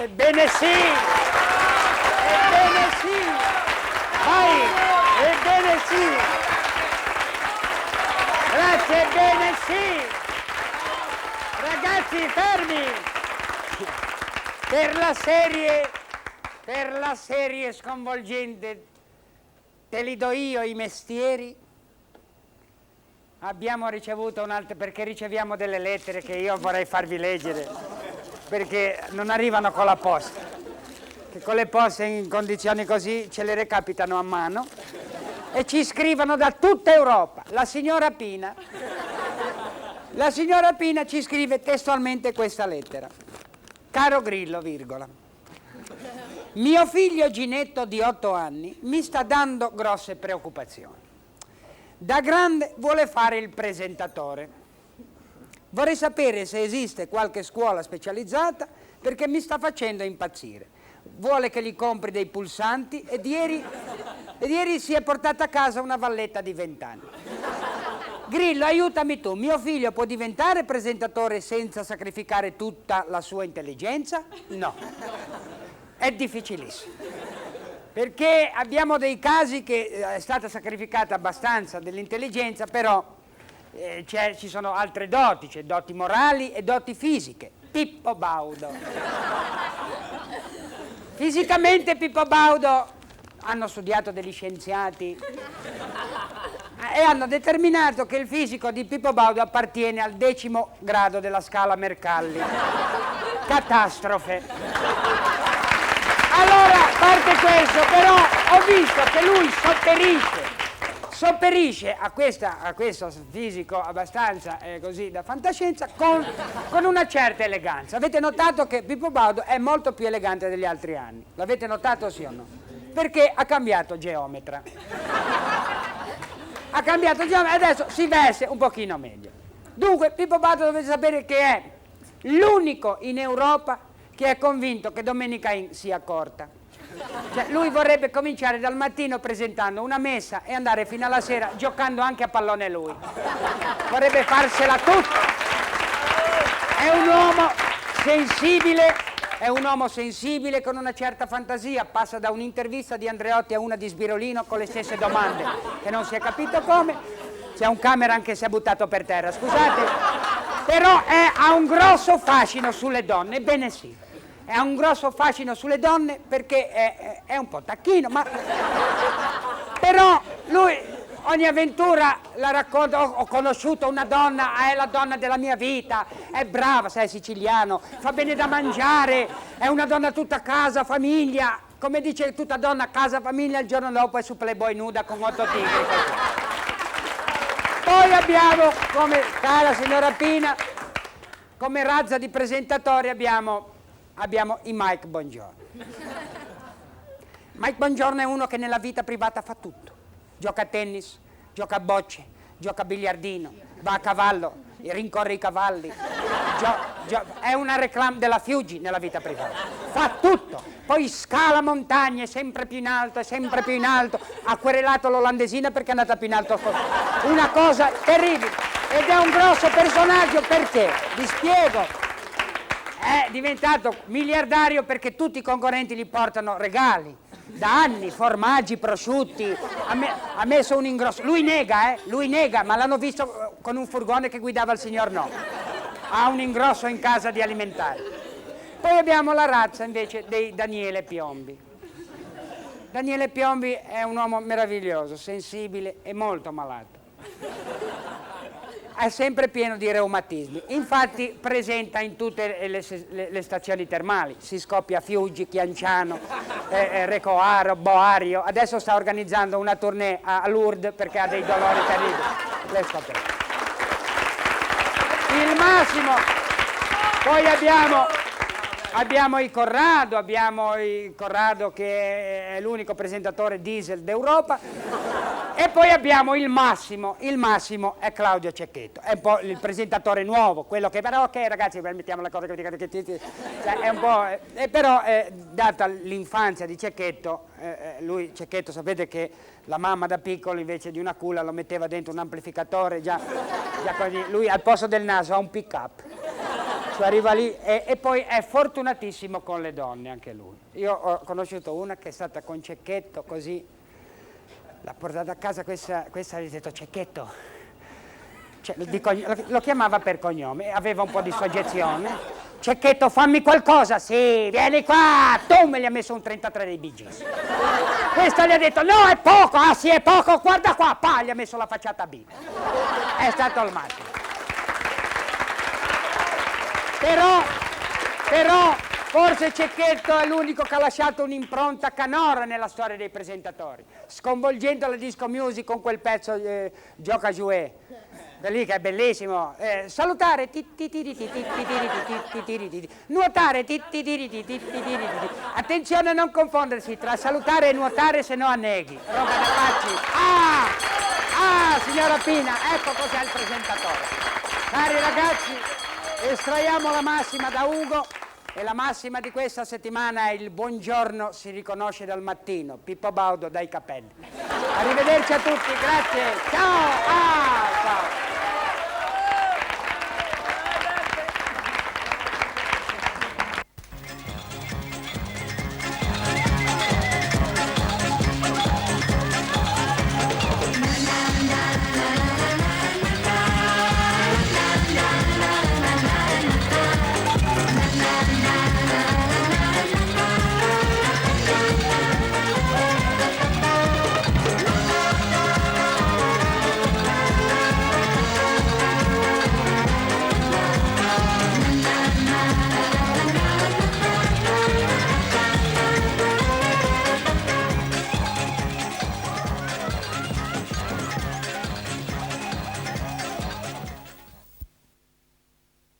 Ebbene sì! Ebbene sì! Vai! Ebbene sì! Grazie, ebbene sì! Ragazzi, fermi! Per la serie sconvolgente, te li do io i mestieri. Abbiamo ricevuto un'altra, perché riceviamo delle lettere che io vorrei farvi leggere, perché non arrivano con la posta, che con le poste in condizioni così ce le recapitano a mano e ci scrivono da tutta Europa. La signora Pina ci scrive testualmente questa lettera. Caro Grillo, virgola. Mio figlio Ginetto di 8 anni mi sta dando grosse preoccupazioni. Da grande vuole fare il presentatore. Vorrei sapere se esiste qualche scuola specializzata perché mi sta facendo impazzire. Vuole che gli compri dei pulsanti ed ieri si è portata a casa una valletta di 20 anni. Grillo, aiutami tu, mio figlio può diventare presentatore senza sacrificare tutta la sua intelligenza? No, è difficilissimo, perché abbiamo dei casi che è stata sacrificata abbastanza dell'intelligenza, però ci sono altre doti, c'è doti morali e doti fisiche. Pippo Baudo. Fisicamente Pippo Baudo hanno studiato degli scienziati e hanno determinato che il fisico di Pippo Baudo appartiene al 10° grado della scala Mercalli. Catastrofe. Allora, a parte questo, però ho visto che lui sopperisce a questo fisico abbastanza così da fantascienza con una certa eleganza. Avete notato che Pippo Baudo è molto più elegante degli altri anni? L'avete notato, sì o no? Perché ha cambiato geometra. Ha cambiato geometra e adesso si veste un pochino meglio. Dunque, Pippo Baudo dovete sapere che è l'unico in Europa che è convinto che Domenica In sia corta. Cioè, lui vorrebbe cominciare dal mattino presentando una messa e andare fino alla sera giocando anche a pallone lui. Vorrebbe farsela tutta. È un uomo sensibile con una certa fantasia. Passa da un'intervista di Andreotti a una di Sbirolino con le stesse domande, che non si è capito come. C'è un Cameron che si è buttato per terra, scusate. Però ha un grosso fascino sulle donne, ebbene sì. Ha un grosso fascino sulle donne perché è un po' tacchino, ma però lui ogni avventura la racconta. Ho conosciuto una donna, è la donna della mia vita, è brava, sai, è siciliano, fa bene da mangiare, è una donna tutta casa, famiglia, come dice tutta donna, casa, famiglia, il giorno dopo è su Playboy nuda con 8 tigri. Poi abbiamo, come cara signora Pina, come razza di presentatori abbiamo i Mike Bongiorno. Mike Bongiorno è uno che nella vita privata fa tutto. Gioca a tennis, gioca a bocce, gioca a biliardino, va a cavallo, rincorre i cavalli. È una reclame della Fiuggi nella vita privata. Fa tutto. Poi scala montagne sempre più in alto e sempre più in alto. Ha querelato l'olandesina perché è andata più in alto. Una cosa terribile. Ed è un grosso personaggio perché, vi spiego, è diventato miliardario perché tutti i concorrenti gli portano regali. Da anni, formaggi, prosciutti, ha messo un ingrosso. Lui nega, ma l'hanno visto con un furgone che guidava il signor No. Ha un ingrosso in casa di alimentari. Poi abbiamo la razza invece dei Daniele Piombi. Daniele Piombi è un uomo meraviglioso, sensibile e molto malato. È sempre pieno di reumatismi, infatti presenta in tutte le stazioni termali, si scoppia a Fiuggi, Chianciano, Recoaro, Boario, adesso sta organizzando una tournée a Lourdes perché ha dei dolori terribili, le scoprirete. Il massimo, poi abbiamo il Corrado che è l'unico presentatore diesel d'Europa. E poi abbiamo il massimo è Claudio Cecchetto, è un po' il presentatore nuovo, quello che però, ok ragazzi, mettiamo la cosa che è un po', però data l'infanzia di Cecchetto, Cecchetto sapete che la mamma da piccolo invece di una culla lo metteva dentro un amplificatore, già così, lui al posto del naso ha un pick up. arriva lì e poi è fortunatissimo con le donne anche lui. Io ho conosciuto una che è stata con Cecchetto così, l'ha portata a casa questa gli ha detto Cecchetto, cioè, lo chiamava per cognome, aveva un po' di soggezione. Cecchetto, fammi qualcosa, sì, vieni qua, tu me gli ha messo un 33 dei Bee Gees. Questa gli ha detto, no, è poco, ah sì, è poco, guarda qua, pa, gli ha messo la facciata B. È stato il massimo. Però, forse Cecchetto è l'unico che ha lasciato un'impronta canora nella storia dei presentatori, sconvolgendo la disco music con quel pezzo Gioca Jouet. Lì che è bellissimo, salutare, nuotare, attenzione a non confondersi tra salutare e nuotare, se no anneghi, roba da pazzi. Signora Pina, ecco cos'è il presentatore. Cari ragazzi, estraiamo la massima da Ugo e la massima di questa settimana è il buongiorno si riconosce dal mattino, Pippo Baudo dai capelli. Arrivederci a tutti, grazie, ciao, ciao.